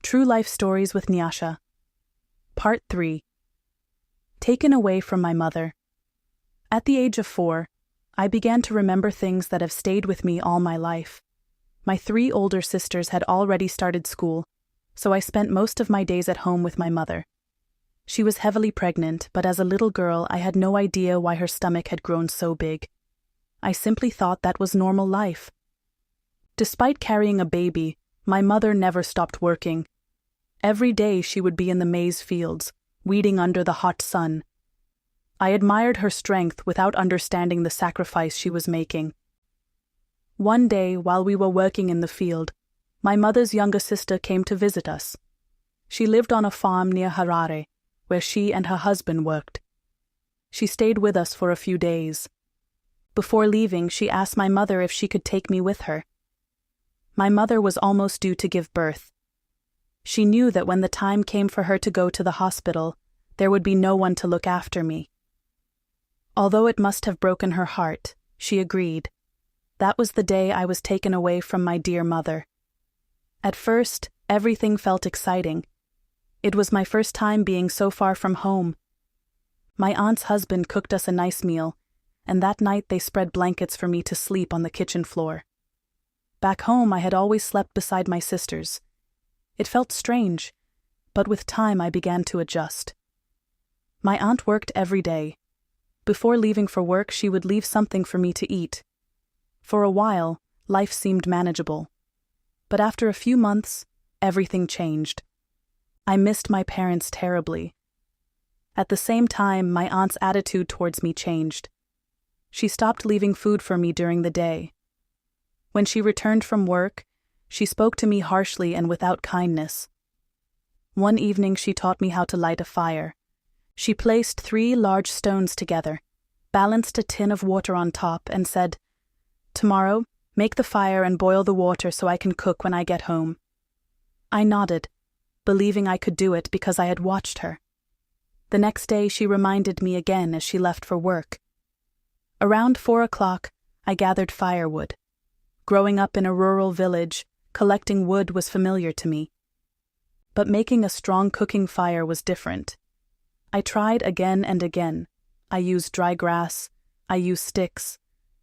True Life Stories with Nyasha. Part 3. Taken away from my mother. At the age of 4, I began to remember things that have stayed with me all my life. My 3 older sisters had already started school, so I spent most of my days at home with my mother. She was heavily pregnant, but as a little girl I had no idea why her stomach had grown so big. I simply thought that was normal life. Despite carrying a baby, my mother never stopped working. Every day she would be in the maize fields, weeding under the hot sun. I admired her strength without understanding the sacrifice she was making. One day, while we were working in the field, my mother's younger sister came to visit us. She lived on a farm near Harare, where she and her husband worked. She stayed with us for a few days. Before leaving, she asked my mother if she could take me with her. My mother was almost due to give birth. She knew that when the time came for her to go to the hospital, there would be no one to look after me. Although it must have broken her heart, she agreed. That was the day I was taken away from my dear mother. At first, everything felt exciting. It was my first time being so far from home. My aunt's husband cooked us a nice meal, and that night they spread blankets for me to sleep on the kitchen floor. Back home, I had always slept beside my sisters. It felt strange, but with time I began to adjust. My aunt worked every day. Before leaving for work, she would leave something for me to eat. For a while, life seemed manageable. But after a few months, everything changed. I missed my parents terribly. At the same time, my aunt's attitude towards me changed. She stopped leaving food for me during the day. When she returned from work, she spoke to me harshly and without kindness. One evening she taught me how to light a fire. She placed 3 large stones together, balanced a tin of water on top, and said, "Tomorrow, make the fire and boil the water so I can cook when I get home." I nodded, believing I could do it because I had watched her. The next day she reminded me again as she left for work. Around 4 o'clock, I gathered firewood. Growing up in a rural village, collecting wood was familiar to me. But making a strong cooking fire was different. I tried again and again. I used dry grass. I used sticks.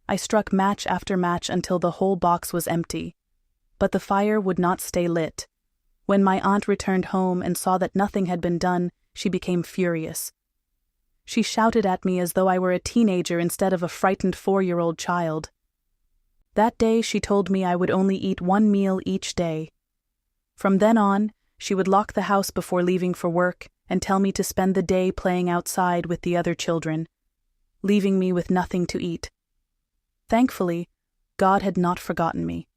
I struck match after match until the whole box was empty. But the fire would not stay lit. When my aunt returned home and saw that nothing had been done, she became furious. She shouted at me as though I were a teenager instead of a frightened 4-year-old child. That day she told me I would only eat 1 meal each day. From then on, she would lock the house before leaving for work and tell me to spend the day playing outside with the other children, leaving me with nothing to eat. Thankfully, God had not forgotten me.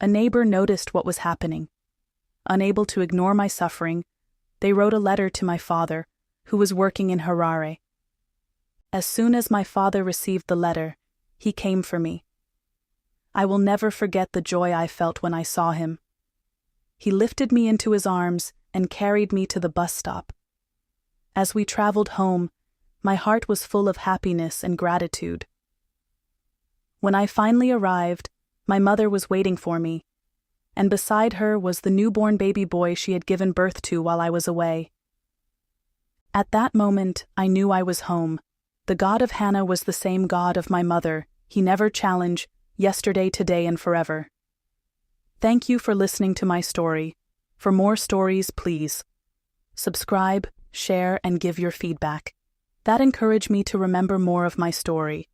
A neighbor noticed what was happening. Unable to ignore my suffering, they wrote a letter to my father, who was working in Harare. As soon as my father received the letter, he came for me. I will never forget the joy I felt when I saw him. He lifted me into his arms and carried me to the bus stop. As we traveled home, my heart was full of happiness and gratitude. When I finally arrived, my mother was waiting for me, and beside her was the newborn baby boy she had given birth to while I was away. At that moment, I knew I was home. The God of Hannah was the same God of my mother. He never changed, yesterday, today, and forever. Thank you for listening to my story. For more stories, please subscribe, share, and give your feedback. That encouraged me to remember more of my story.